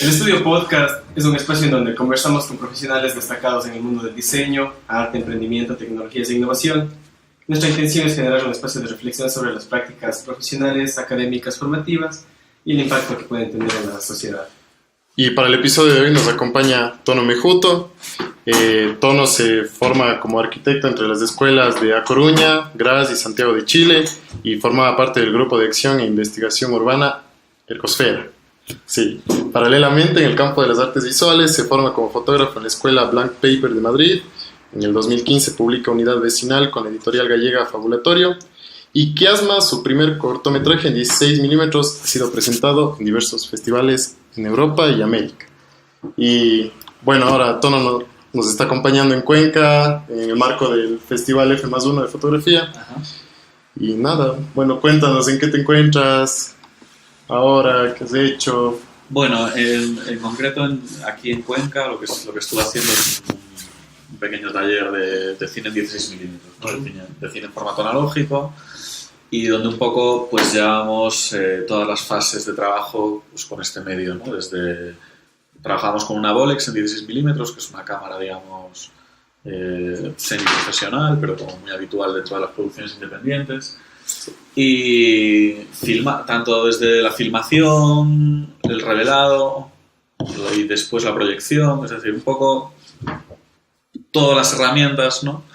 El Estudio Podcast es un espacio en donde conversamos con profesionales destacados en el mundo del diseño, arte, emprendimiento, tecnologías e innovación. Nuestra intención es generar un espacio de reflexión sobre las prácticas profesionales, académicas, formativas y el impacto que pueden tener en la sociedad. Y para el episodio de hoy nos acompaña Tono Mejuto. Tono se forma como arquitecto entre las escuelas de A Coruña, Graz y Santiago de Chile y formaba parte del grupo de acción e investigación urbana Ecosfera. Sí. Paralelamente, en el campo de las artes visuales, se forma como fotógrafo en la escuela Blank Paper de Madrid. En el 2015 publica Unidad Vecinal con la editorial gallega Fabulatorio. Y Kiasma, su primer cortometraje en 16 milímetros, ha sido presentado en diversos festivales en Europa y América. Y bueno, ahora Tono nos está acompañando en Cuenca, en el marco del Festival F+1 de fotografía. Ajá. Y nada, bueno, cuéntanos en qué te encuentras ahora, qué has hecho. Bueno, en concreto aquí en Cuenca lo que estuve haciendo es un pequeño taller de cine en 16 milímetros, ¿no? de cine en formato analógico, y donde un poco pues llevamos todas las fases de trabajo pues, con este medio, ¿no? Trabajamos con una Bolex en 16 milímetros, que es una cámara, digamos, semiprofesional, pero como muy habitual dentro de las producciones independientes. Y tanto desde la filmación, el revelado y después la proyección, es decir, un poco todas las herramientas, ¿no?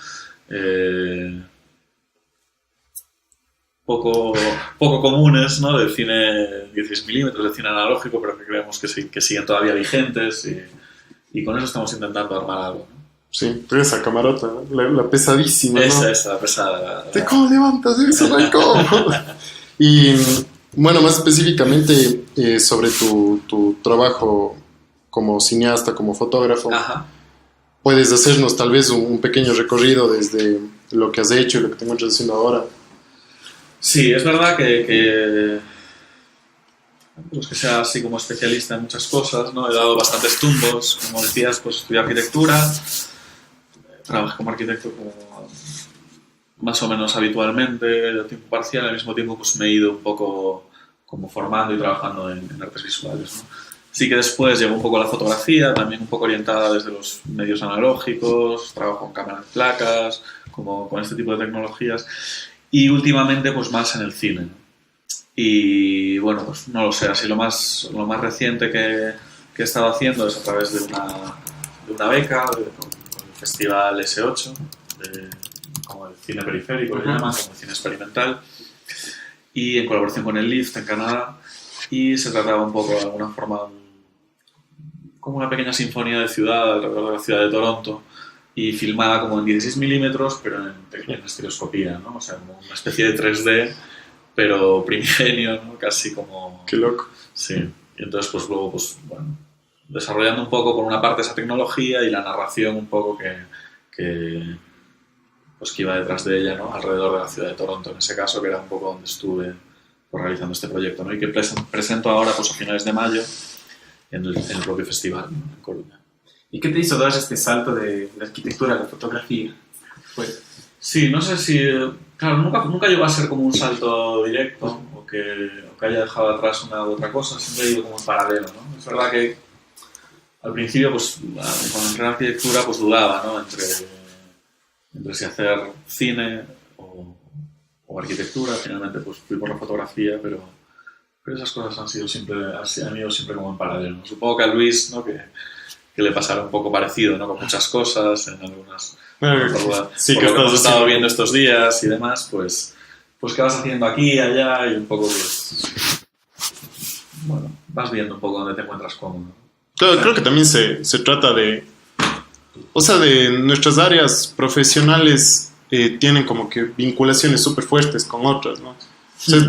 Poco comunes, ¿no? Del cine 16 milímetros, del cine analógico, pero que creemos que siguen todavía vigentes y con eso estamos intentando armar algo, ¿no? Sí, tú esa camarota, la pesadísima, ¿no? Esa, la pesada. ¿Cómo levantas eso, Raico? Y bueno, más específicamente sobre tu trabajo como cineasta, como fotógrafo. Ajá. ¿Puedes hacernos tal vez un pequeño recorrido desde lo que has hecho y lo que te encuentras haciendo ahora? Sí, es verdad que sea así como especialista en muchas cosas, ¿no? He dado bastantes tumbos, como decías, pues estudié arquitectura, trabajé como arquitecto más o menos habitualmente, de tiempo parcial, al mismo tiempo pues me he ido un poco como formando y trabajando en artes visuales, ¿no? Sí que después llevo un poco la fotografía, también un poco orientada desde los medios analógicos, trabajo con cámaras de placas, como con este tipo de tecnologías, y últimamente pues más en el cine, ¿no? Y bueno, pues no lo sé, así lo más reciente que he estado haciendo es a través de una beca con el Festival S8, como el cine periférico, le llaman, como el cine experimental, y en colaboración con el LIFT en Canadá, y se trataba un poco de alguna forma como una pequeña sinfonía de ciudad alrededor de la ciudad de Toronto, y filmada como en 16 milímetros, pero en estereoscopía, ¿no? O sea, como una especie de 3D, pero primigenio, ¿no? Casi como... Qué loco. Sí, y entonces pues luego, pues bueno, desarrollando un poco por una parte esa tecnología y la narración un poco que iba detrás de ella, ¿no? Alrededor de la ciudad de Toronto, en ese caso, que era un poco donde estuve pues, realizando este proyecto, ¿no? Y que presento ahora pues a finales de mayo en el propio festival, ¿no? En Coruña. ¿Y qué te hizo dar este salto de la arquitectura a la fotografía? Pues, sí, no sé si... Claro, nunca llegó a ser como un salto directo o que haya dejado atrás una u otra cosa, siempre he ido como en paralelo, ¿no? Es verdad que al principio, pues, cuando entré en arquitectura, pues dudaba, ¿no? Entre si hacer cine o arquitectura. Finalmente, pues fui por la fotografía, pero esas cosas han ido siempre como en paralelo, ¿no? Supongo que a Luis, ¿no? Que le pasará un poco parecido, ¿no? Con muchas cosas, en algunas... Sí, por que lo que hemos estado haciendo viendo estos días y demás, pues qué vas haciendo aquí y allá y un poco, pues, bueno, vas viendo un poco dónde te encuentras cómodo. Claro, creo que también se trata de... O sea, de nuestras áreas profesionales tienen como que vinculaciones súper fuertes con otras, ¿no? O sea,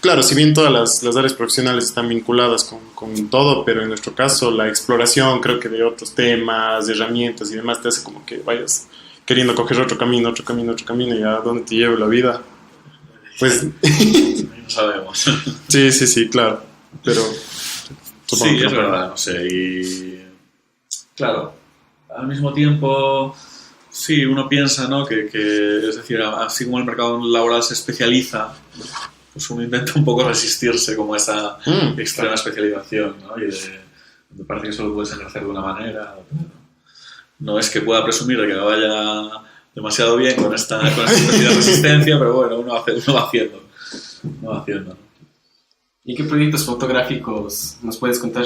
claro, si bien todas las áreas profesionales están vinculadas con todo, pero en nuestro caso la exploración, creo que de otros temas, de herramientas y demás, te hace como que vayas queriendo coger otro camino y a dónde te lleve la vida. Pues... No sabemos. Sí, claro. Pero... Sí, es verdad, no sé. Y... Claro, al mismo tiempo... Sí, uno piensa, ¿no? Que es decir, así como el mercado laboral se especializa, pues uno intenta un poco resistirse como a esa extrema especialización, ¿no? Y Me parece que solo puedes ejercer de una manera. No es que pueda presumir de que me vaya demasiado bien con esta especie de resistencia, pero bueno, uno va haciendo. ¿Y qué proyectos fotográficos nos puedes contar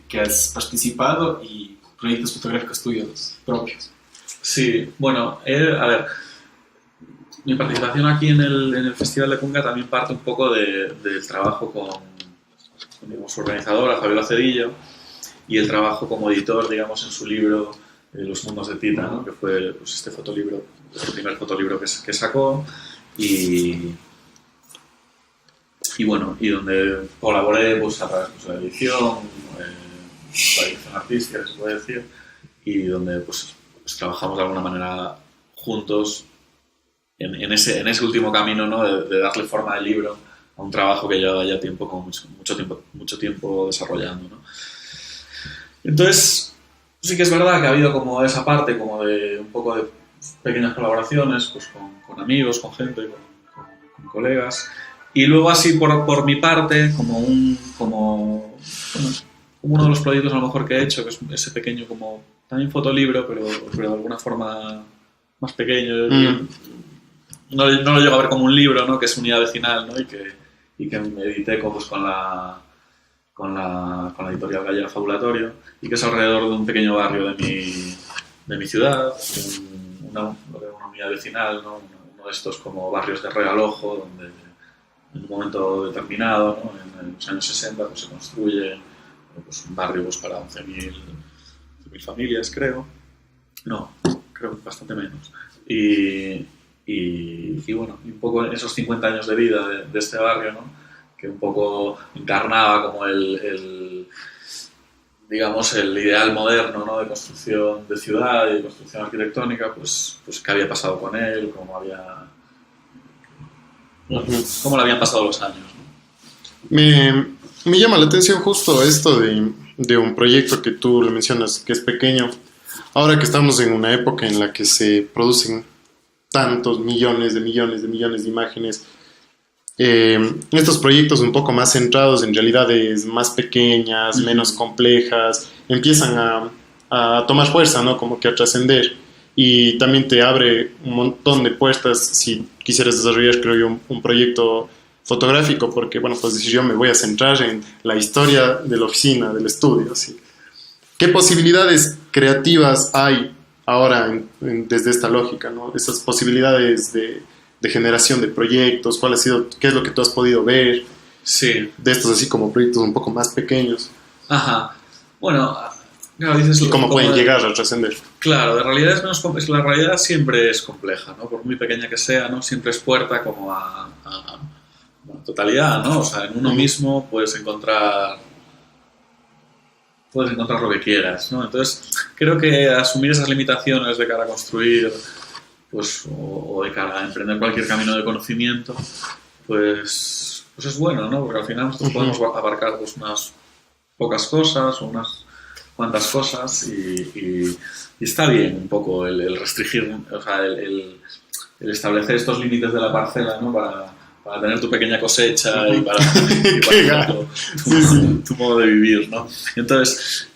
que has participado y proyectos fotográficos tuyos propios? Sí, bueno, a ver, mi participación aquí en el Festival de Cunga también parte un poco del trabajo con digamos, su organizadora, Fabiola Cedillo, y el trabajo como editor, digamos, en su libro Los mundos de Tita, ¿no? Que fue pues, este fotolibro, el primer fotolibro que sacó, y bueno, y donde colaboré pues, a través de la edición, la dirección artística, se puede decir, y donde pues trabajamos de alguna manera juntos en ese último camino, ¿no? de darle forma al libro a un trabajo que llevaba ya tiempo, como mucho tiempo desarrollando, ¿no? Entonces, sí que es verdad que ha habido como esa parte como de un poco de pequeñas colaboraciones pues, con amigos, con gente, con colegas. Y luego así por mi parte, como uno de los proyectos a lo mejor que he hecho, que es ese pequeño como también fotolibro, pero de alguna forma más pequeño. No lo llego a ver como un libro, ¿no? Que es Unidad Vecinal, ¿no? y que me edité pues, con la editorial Gallega Fabulatorio, y que es alrededor de un pequeño barrio de mi ciudad, una unidad vecinal, ¿no? Uno de estos como barrios de regalojo, donde en un momento determinado, ¿no? En los años 60, pues, se construye pues, un barrio pues, para 11.000 familias, creo. No, creo bastante menos. Y bueno, un poco en esos 50 años de vida de este barrio, ¿no? Que un poco encarnaba como digamos, el ideal moderno, ¿no? De construcción de ciudad y de construcción arquitectónica, pues qué había pasado con él, cómo le habían pasado los años, ¿no? Me llama la atención justo esto de un proyecto que tú le mencionas que es pequeño. Ahora que estamos en una época en la que se producen tantos millones de imágenes, estos proyectos un poco más centrados en realidades más pequeñas, menos complejas, empiezan a tomar fuerza, ¿no? Como que a trascender. Y también te abre un montón de puertas si quisieras desarrollar, creo yo, un proyecto fotográfico, porque, bueno, pues yo me voy a centrar en la historia de la oficina, del estudio, ¿sí? ¿Qué posibilidades creativas hay ahora desde esta lógica, ¿no? Esas posibilidades de generación de proyectos, qué es lo que tú has podido ver? Sí. De estos así como proyectos un poco más pequeños. Ajá. Bueno, claro, dices... ¿Y cómo pueden llegar a trascender? Claro, de realidad es menos compleja. La realidad siempre es compleja, ¿no? Por muy pequeña que sea, ¿no? Siempre es puerta como a totalidad, ¿no? O sea, en uno mismo puedes encontrar lo que quieras, ¿no? Entonces, creo que asumir esas limitaciones de cara a construir, pues, o de cara a emprender cualquier camino de conocimiento, pues es bueno, ¿no? Porque al final nosotros podemos abarcar pues, unas pocas cosas o unas cuantas cosas y está bien un poco el restringir, o sea, el establecer estos límites de la parcela, ¿no? Para tener tu pequeña cosecha y para tu modo de vivir, ¿no? Entonces,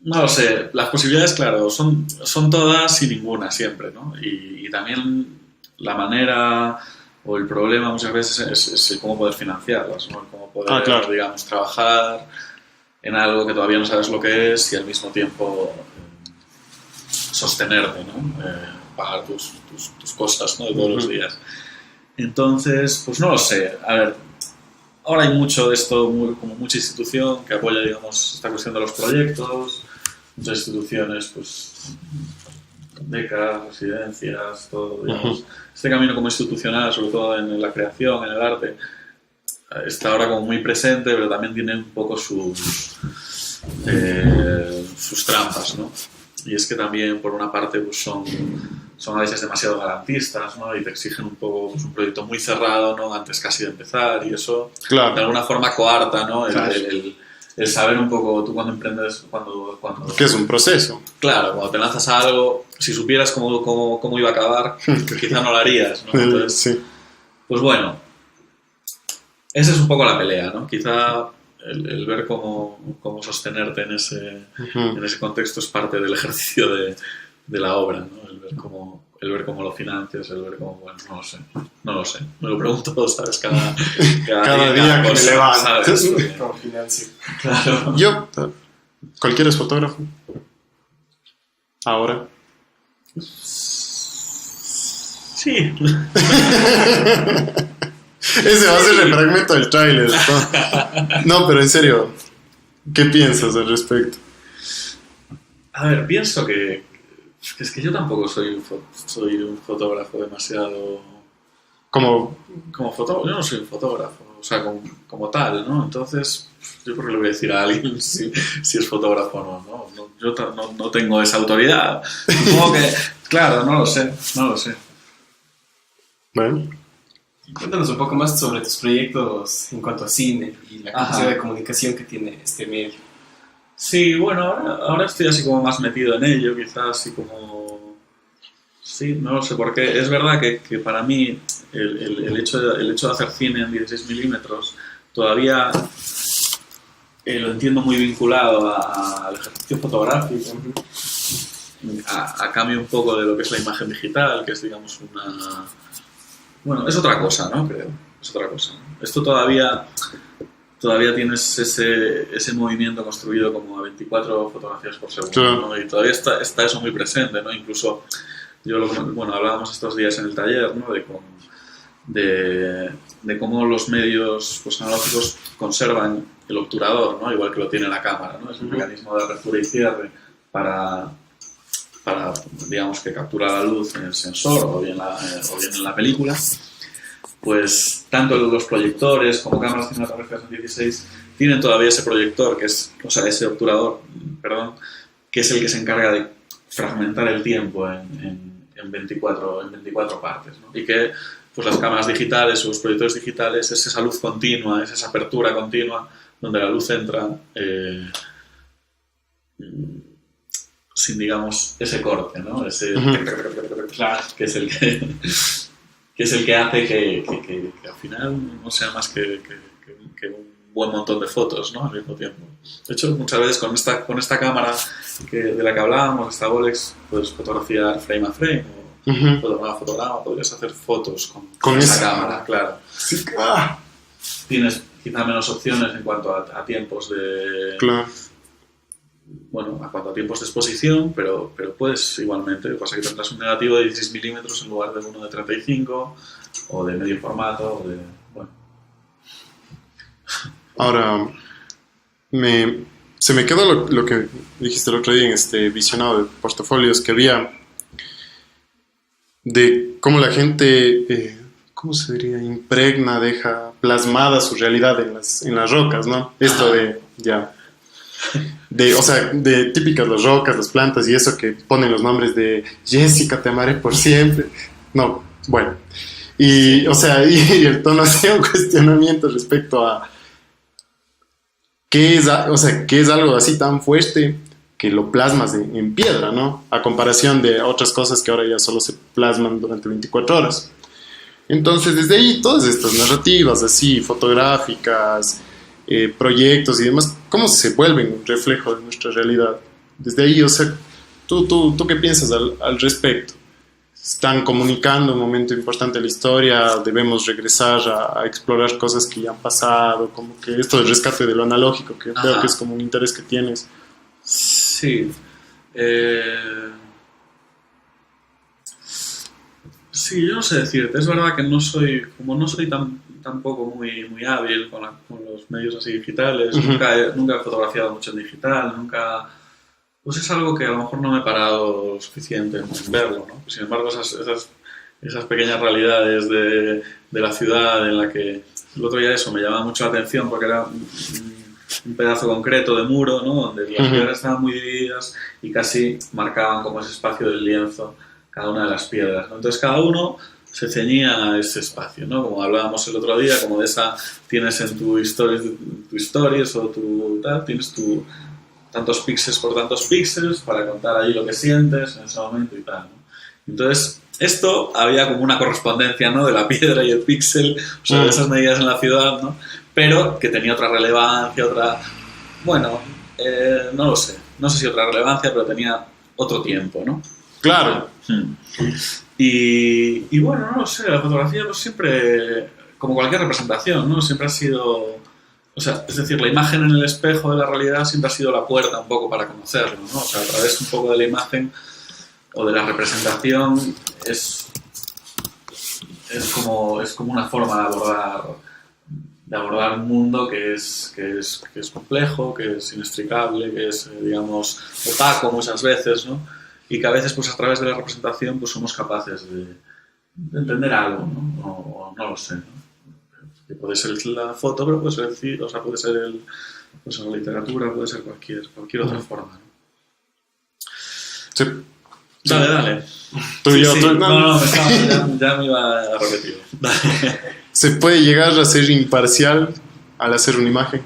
no lo sé, las posibilidades, claro, son todas y ninguna siempre, ¿no? Y también la manera o el problema muchas veces es cómo poder financiarlas, ¿no? Cómo poder, claro, digamos, trabajar en algo que todavía no sabes lo que es y al mismo tiempo sostenerte, ¿no? Pagar tus cosas, ¿no? De todos los días. Entonces, pues no lo sé. A ver, ahora hay mucho de esto, como mucha institución que apoya, digamos, esta cuestión de los proyectos. Muchas instituciones, pues, becas, residencias, todo, digamos. Este camino como institucional, sobre todo en la creación, en el arte, está ahora como muy presente, pero también tiene un poco sus trampas, ¿no? Y es que también, por una parte, pues son a veces demasiado garantistas, ¿no? Y te exigen un poco pues, un proyecto muy cerrado, ¿no? Antes casi de empezar, y eso claro, de alguna forma coarta, ¿no? Claro. El saber un poco, tú cuando emprendes, cuando que es un proceso. Claro, cuando te lanzas a algo, si supieras cómo iba a acabar, quizá no lo harías, ¿no? Entonces, sí. pues bueno, esa es un poco la pelea, ¿no? Quizá el ver cómo sostenerte en ese contexto es parte del ejercicio de la obra, ¿no? El ver cómo lo financias, el ver cómo, bueno, no lo sé, me lo pregunto, ¿sabes? Cada día que me levanto, ¿sabes? Como financio. Claro. Yo, cualquiera es fotógrafo. Ahora. Sí. Ese va a ser el fragmento del tráiler. No, pero en serio, ¿qué piensas al respecto? A ver, pienso que es que yo tampoco soy un fotógrafo demasiado... Como fotógrafo, yo no soy un fotógrafo, o sea, como tal, ¿no? Entonces, yo por qué le voy a decir a alguien si es fotógrafo o no. Yo no tengo esa autoridad. Supongo que, claro, no lo sé. Bueno. Cuéntanos un poco más sobre tus proyectos en cuanto a cine y la capacidad de comunicación que tiene este medio. Sí, bueno, ahora estoy así como más metido en ello, quizás así como... Sí, no lo sé, porque es verdad que para mí el hecho de hacer cine en 16 milímetros todavía lo entiendo muy vinculado al ejercicio fotográfico, a cambio un poco de lo que es la imagen digital, que es, digamos, una... Bueno, es otra cosa, ¿no? Creo, es otra cosa, ¿no? Esto todavía tienes ese movimiento construido como a 24 fotografías por segundo, ¿no? Y todavía está eso muy presente, ¿no? Incluso hablábamos estos días en el taller, ¿no? De cómo los medios, pues, analógicos conservan el obturador, ¿no? Igual que lo tiene la cámara, ¿no? Es un mecanismo de apertura y cierre para digamos, que captura la luz en el sensor o bien en la película. Pues tanto los proyectores como cámaras cinematográficas en 16 tienen todavía ese proyector, ese obturador, que es el que se encarga de fragmentar el tiempo en 24 partes, ¿no? Y que, pues, las cámaras digitales o los proyectores digitales es esa luz continua, es esa apertura continua donde la luz entra sin, digamos, ese corte, ¿no? Ese que es el que hace que al final no sea más que un buen montón de fotos, ¿no? Al mismo tiempo. De hecho, muchas veces con esta cámara de la que hablábamos, esta Bolex, puedes fotografiar frame a frame o fotograma, podrías hacer fotos con esa cámara, claro. Sí, Tienes quizá menos opciones en cuanto a tiempos de... Claro. Bueno, a cuanto a tiempos de exposición, pero puedes igualmente, lo que pasa es que tendrás un negativo de 16 milímetros en lugar de uno de 35 o de medio formato o de... Bueno. Ahora, se me quedó lo que dijiste el otro día en este visionado de portafolios que había de cómo la gente, ¿cómo se diría? Impregna, deja plasmada su realidad en las rocas, ¿no? Esto de típicas las rocas, las plantas y eso que ponen los nombres de Jessica, te amaré por siempre. No, bueno. Y el tono hacía un cuestionamiento respecto a qué es algo así tan fuerte que lo plasmas en piedra, ¿no? A comparación de otras cosas que ahora ya solo se plasman durante 24 horas. Entonces, desde ahí, todas estas narrativas así, fotográficas, proyectos y demás, ¿cómo se vuelven un reflejo de nuestra realidad? Desde ahí, ¿tú qué piensas al respecto? ¿Están comunicando un momento importante de la historia? ¿Debemos regresar a explorar cosas que ya han pasado? Como que esto del rescate de lo analógico, que veo que es como un interés que tienes. Sí. Sí, yo no sé decirte. Es verdad que no soy tampoco muy hábil con los medios así digitales. Nunca he fotografiado mucho en digital, pues es algo que a lo mejor no me he parado lo suficiente en verlo, ¿no? Sin embargo, esas pequeñas realidades de la ciudad en la que el otro día me llamaba mucho la atención porque era un pedazo concreto de muro, ¿no? Donde las piedras estaban muy divididas y casi marcaban como ese espacio del lienzo cada una de las piedras, ¿no? Entonces cada uno se ceñía a ese espacio, ¿no? Como hablábamos el otro día, como de esa tienes en tu stories o tu tal, tienes tantos píxeles por tantos píxeles para contar ahí lo que sientes en ese momento y tal, ¿no? Entonces, esto había como una correspondencia, ¿no? De la piedra y el píxel, o sea, de esas medidas en la ciudad, ¿no? pero que tenía otra relevancia, bueno, no lo sé, no sé si otra relevancia, pero tenía otro tiempo, ¿no? Claro. Y bueno, no lo sé, la fotografía pues siempre, como cualquier representación, ¿no? Siempre ha sido, o sea, es decir, la imagen en el espejo de la realidad siempre ha sido la puerta un poco para conocerlo, ¿no? O sea, a través un poco de la imagen o de la representación es como una forma de abordar un mundo que es complejo, que es inextricable, que es, digamos, opaco muchas veces, ¿no? Y que a veces, pues a través de la representación, pues somos capaces de entender algo, ¿no? O no lo sé, ¿no? Que puede ser la foto, pero puede ser o sea, puede ser la literatura, puede ser cualquier otra forma, ¿no? Sí. Dale. Tú y yo, Sí. tú- No, ya me iba a repetir. Dale. ¿Se puede llegar a ser imparcial al hacer una imagen?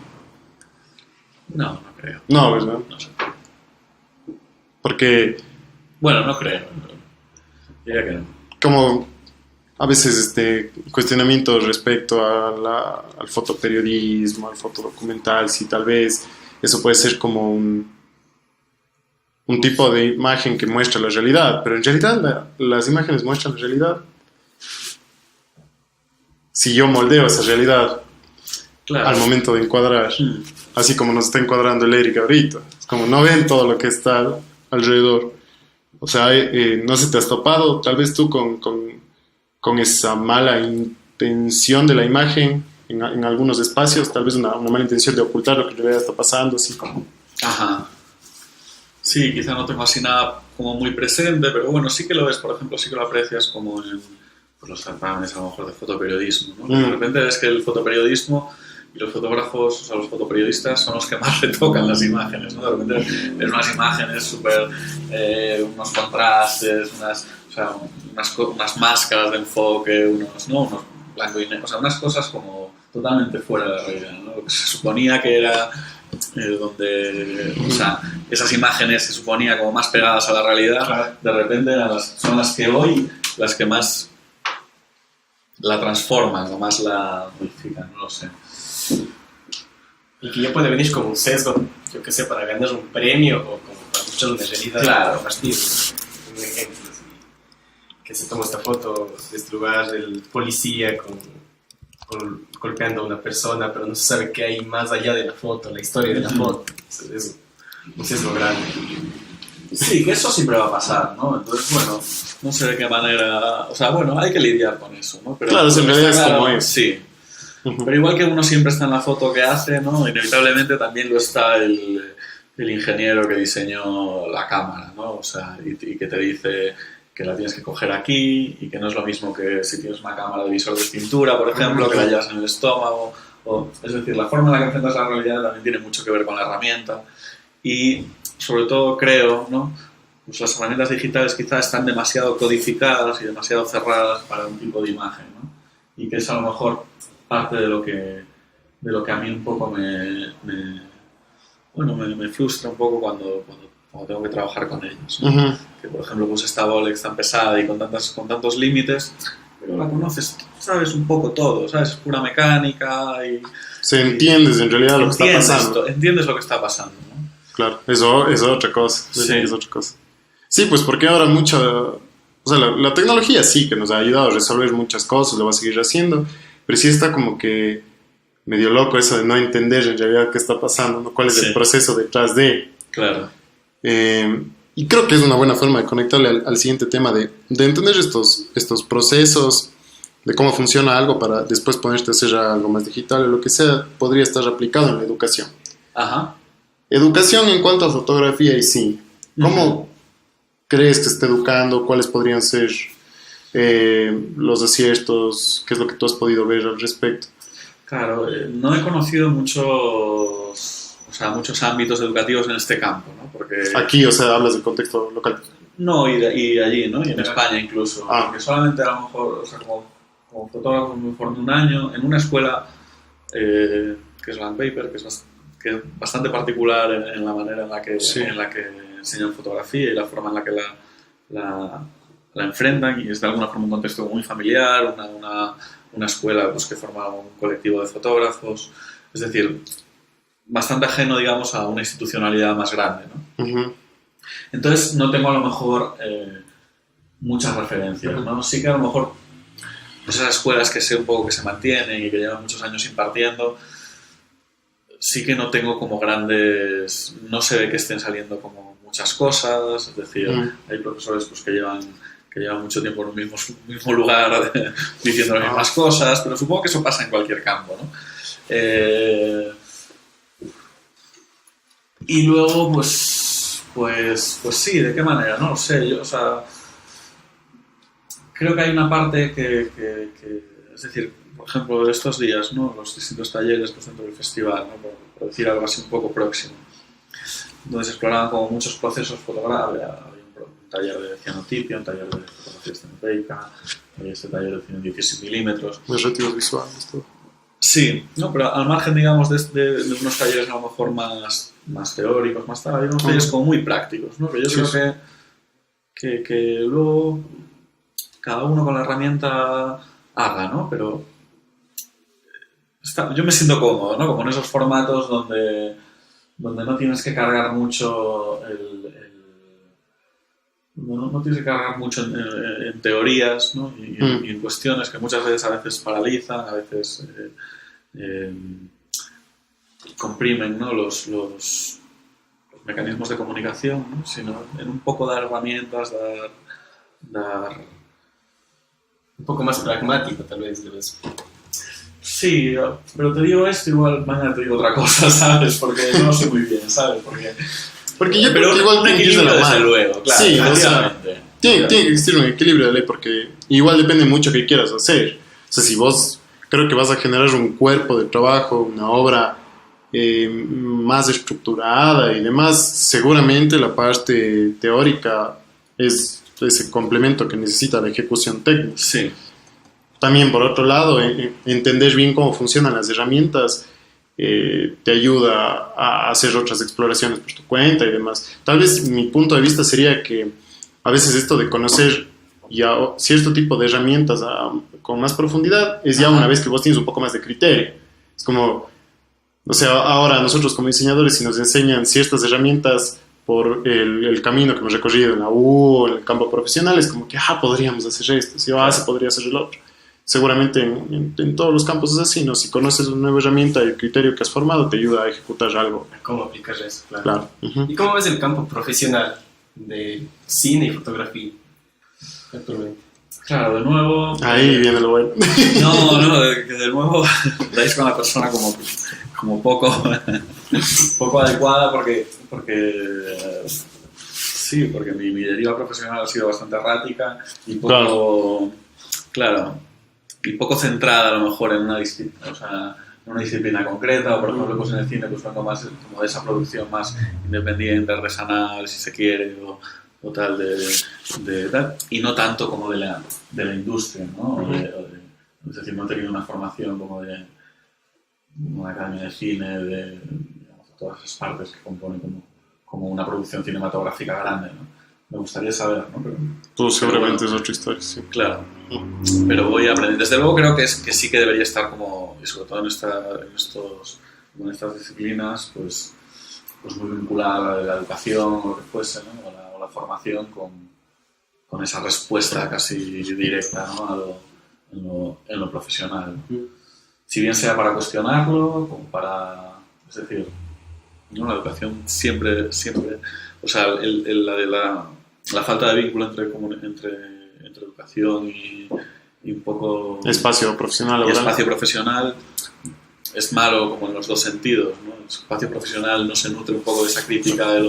No creo. No, ¿verdad? No sé. Porque Bueno, no creo. Diría que no. como a veces cuestionamientos respecto al fotoperiodismo, al fotodocumental, si tal vez eso puede ser como un tipo de imagen que muestra la realidad, pero en realidad las imágenes muestran la realidad. Si yo moldeo esa realidad Claro. al momento de encuadrar, así como nos está encuadrando el Eric ahorita, es como no ven todo lo que está alrededor. O sea, no se te has topado, tal vez tú con esa mala intención de la imagen en algunos espacios, tal vez una mala intención de ocultar lo que en realidad está pasando, así como... Ajá. Sí, quizá no tengo así nada como muy presente, pero bueno, sí que lo ves, por ejemplo, sí que lo aprecias como en pues, los certámenes a lo mejor de fotoperiodismo, ¿no? De repente ves que el fotoperiodismo y los fotógrafos, o sea, los fotoperiodistas son los que más retocan las imágenes, ¿no? De repente ves unas imágenes súper, unos contrastes, unas máscaras de enfoque, unos blanco y negro, o sea, unas cosas como totalmente fuera de la realidad, ¿no? Lo que se suponía que era donde, o sea, esas imágenes se suponía como más pegadas a la realidad, Claro. de repente son las que hoy, las que más la transforman o más la modifican, no lo sé. Y que ya puede venir como un sesgo, yo que sé, para ganar un premio o como para mostrar una realidad. Claro. Compartir. Un ejemplo, así, que se toma esta foto de este lugar, el policía golpeando a una persona, pero no se sabe qué hay más allá de la foto, la historia de la foto. Es un sesgo grande. Sí, que eso siempre va a pasar, ¿no? Entonces, bueno, no sé de qué manera... O sea, bueno, hay que lidiar con eso, ¿no? Pero, Claro, en realidad es como es. Sí. Pero igual que uno siempre está en la foto que hace, ¿no? Inevitablemente también lo está el ingeniero que diseñó la cámara, ¿no? O sea, y que te dice que la tienes que coger aquí y que no es lo mismo que si tienes una cámara de visor de cintura, por ejemplo, que la llevas en el estómago. Es decir, la forma en la que enfrentas la realidad también tiene mucho que ver con la herramienta. Y sobre todo creo, ¿no? Pues las herramientas digitales quizás están demasiado codificadas y demasiado cerradas para un tipo de imagen, ¿no? Y que es a lo mejor parte de lo que a mí un poco me frustra un poco cuando tengo que trabajar con ellos, ¿no? Que por ejemplo pues esta Bolex tan pesada y con tantos límites, pero la conoces, sabes un poco todo, sabes, es pura mecánica y entiendes en realidad lo que está pasando. Entiendes lo que está pasando, ¿no? Claro, eso es otra cosa. Sí. Es otra cosa. Sí, pues porque ahora o sea, la tecnología sí que nos ha ayudado a resolver muchas cosas, lo va a seguir haciendo, pero sí está como que medio loco eso de no entender en realidad qué está pasando, ¿no? Cuál es el proceso detrás de. Claro. Y creo que es una buena forma de conectarle al siguiente tema de entender estos procesos, de cómo funciona algo para después ponerte a hacer algo más digital o lo que sea, podría estar aplicado en la educación. Ajá. Educación en cuanto a fotografía y sí. ¿Cómo crees que está educando? ¿Cuáles podrían ser los aciertos? ¿Qué es lo que tú has podido ver al respecto? Claro, no he conocido muchos ámbitos educativos en este campo, ¿no? Porque aquí, o sea, hablas del contexto local. No, y allí, ¿no? Y en España incluso. Ah. Porque solamente a lo mejor, o sea, como fotógrafo me formé un año en una escuela que es Land Paper, que es bastante particular en la manera en la que enseñan fotografía y la forma en la que la enfrentan y es de alguna forma un contexto muy familiar, una escuela pues, que forma un colectivo de fotógrafos, es decir, bastante ajeno, digamos, a una institucionalidad más grande, ¿no? Uh-huh. Entonces no tengo a lo mejor muchas referencias, ¿no? Sí que a lo mejor pues esas escuelas que sé un poco que se mantienen y que llevan muchos años impartiendo, sí que no tengo como grandes, no se ve que estén saliendo como muchas cosas, es decir, hay profesores pues, que llevan mucho tiempo en un mismo lugar diciendo las mismas cosas, pero supongo que eso pasa en cualquier campo, ¿no? Y luego, pues sí, ¿de qué manera? No lo sé, yo, o sea, creo que hay una parte que es decir, por ejemplo, estos días, ¿no? Los distintos talleres pues, dentro del festival, ¿no? Por decir algo así un poco próximo, donde se exploraban como muchos procesos fotográficos, había un taller de cianotipia, un taller de fotografía estenopeica, este taller de cine en 16 milímetros. Objetivos visuales, todo. Sí, no, pero al margen, digamos, de unos talleres a lo mejor más teóricos, más tal, hay unos talleres como muy prácticos, ¿no? Que yo creo que luego cada uno con la herramienta haga, ¿no? Pero yo me siento cómodo, ¿no? Como en esos formatos donde no tienes que cargar mucho no tienes que cargar mucho en teorías, ¿no? Y en cuestiones que muchas veces a veces paralizan, a veces comprimen, ¿no? los mecanismos de comunicación, ¿no? Sino en un poco dar herramientas, dar Un poco más pragmático, tal vez, de vez. Sí, pero te digo esto, igual mañana te digo otra cosa, ¿sabes? Porque no lo sé muy bien, ¿sabes? Porque yo creo que igual un equilibrio, desde luego, claro. Sí, o sea, tiene que existir un equilibrio de ley porque igual depende mucho qué quieras hacer. O sea, si vos creo que vas a generar un cuerpo de trabajo, una obra más estructurada y demás, seguramente la parte teórica es ese complemento que necesita la ejecución técnica. Sí. También, por otro lado, entender bien cómo funcionan las herramientas te ayuda a hacer otras exploraciones por tu cuenta y demás. Tal vez mi punto de vista sería que a veces esto de conocer ya cierto tipo de herramientas con más profundidad es ya una vez que vos tienes un poco más de criterio. Es como, o sea, ahora nosotros como diseñadores, si nos enseñan ciertas herramientas por el camino que hemos recorrido en la U o en el campo profesional, es como que, podríamos hacer esto, si se podría hacer el otro. Seguramente en todos los campos es así, ¿no? Si conoces una nueva herramienta y el criterio que has formado te ayuda a ejecutar algo. ¿Cómo aplicar eso? Claro. Uh-huh. ¿Y cómo ves el campo profesional de cine y fotografía actualmente? Claro, de nuevo... Ahí viene lo bueno. No, de nuevo dais con la persona como poco adecuada porque sí, porque mi deriva profesional ha sido bastante errática y poco... Claro, y poco centrada a lo mejor en una disciplina concreta, o por ejemplo pues en el cine pues vengo más como de esa producción más independiente, artesanal, si se quiere, o tal de tal, y no tanto como de la industria, ¿no? Es decir, no he tenido una formación como de una academia de cine, digamos, todas esas partes que componen como una producción cinematográfica grande, ¿no? Me gustaría saber, ¿no? Tú seguramente es otra historia, sí. Claro, pero voy a aprender. Desde luego creo que sí que debería estar como, y sobre todo en estas disciplinas, pues muy vinculada a la educación o lo que fuese, ¿no? o la formación con esa respuesta casi directa, ¿no? en lo profesional. Si bien sea para cuestionarlo, como para... Es decir, ¿no? La educación siempre o sea, la falta de vínculo entre educación y un poco... Espacio profesional. Y espacio profesional es malo como en los dos sentidos, ¿no? El espacio profesional no se nutre un poco de esa crítica de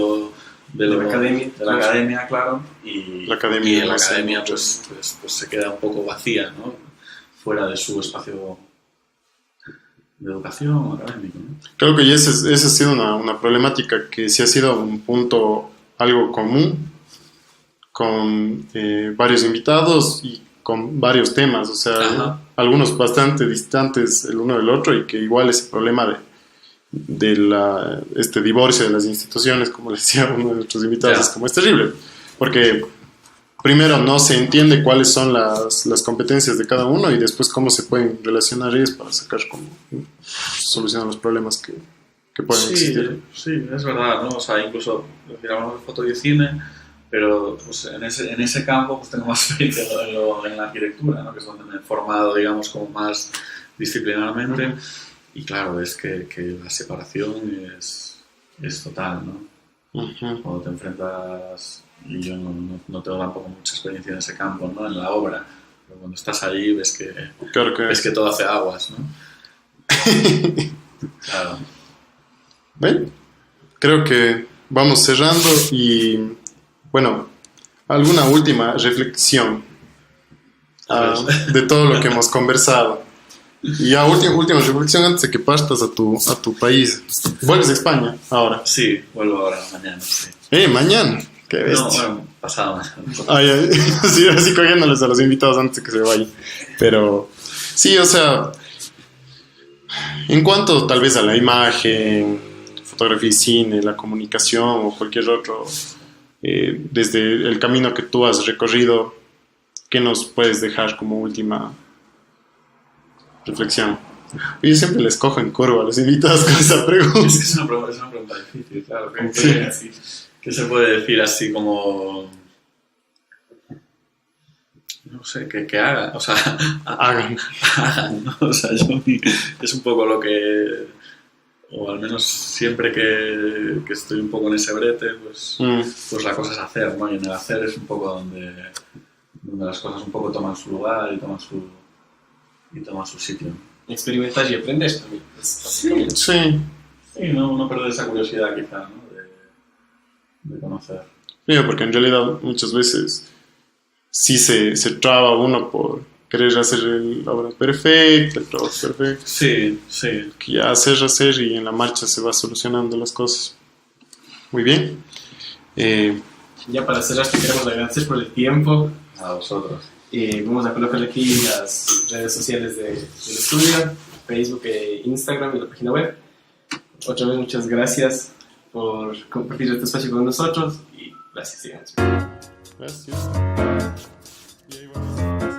la academia, claro, y la academia pues se queda un poco vacía, ¿no? Fuera de su espacio de educación académico, ¿no? Creo que esa ha sido una problemática que sí ha sido un punto algo común con varios invitados y con varios temas, o sea, algunos bastante distantes el uno del otro, y que igual ese problema de este divorcio de las instituciones, como le decía uno de nuestros invitados, es como es terrible, porque primero no se entiende cuáles son las competencias de cada uno y después cómo se pueden relacionar ellos para sacar como solucionar los problemas que pueden existir. Sí, es verdad, ¿no? O sea, incluso hablamos de foto y cine, pero pues, en ese campo pues, tengo más experiencia en la arquitectura, ¿no? Que es donde me he formado, digamos, como más disciplinarmente. Y claro, es que la separación es total, ¿no? Cuando te enfrentas, y yo no tengo tampoco mucha experiencia en ese campo, ¿no? En la obra, pero cuando estás ahí ves que todo hace aguas, ¿no? Claro. Bueno, creo que vamos cerrando y, bueno, alguna última reflexión de todo lo que hemos conversado. Y ya última reflexión antes de que partas a tu país. ¿Vuelves a España ahora? Sí, vuelvo ahora, mañana, sí. Mañana. Qué bestia. No, bueno, pasado mañana. Ay, sí, así cogiéndoles a los invitados antes de que se vayan. Pero, sí, o sea, en cuanto tal vez a la imagen, fotografía y cine, la comunicación o cualquier otro, desde el camino que tú has recorrido, ¿qué nos puedes dejar como última reflexión? Yo siempre les cojo en curva a los invitados con esa pregunta. Es que es una pregunta difícil, claro. ¿Qué se puede decir así como... No sé, que hagan, o sea... Hagan, ¿no? O sea, es un poco lo que... O al menos siempre que estoy un poco en ese brete, pues la cosa es hacer, ¿no? Y en el hacer es un poco donde las cosas un poco toman su lugar y toman su sitio. Experimentar y aprender también. sí. Sí, no perder esa curiosidad quizá, ¿no? De conocer. Sí, porque en realidad muchas veces sí se traba uno por querer hacer la obra perfecta, el trabajo perfecto. Sí. Que ya hacer y en la marcha se va solucionando las cosas. Muy bien. Ya para cerrar, te queremos agradecer por el tiempo. A vosotros. Vamos a colocar aquí las redes sociales del estudio, Facebook e Instagram y la página web. Otra vez muchas gracias por compartir este espacio con nosotros y gracias. Gracias. Y ahí vamos.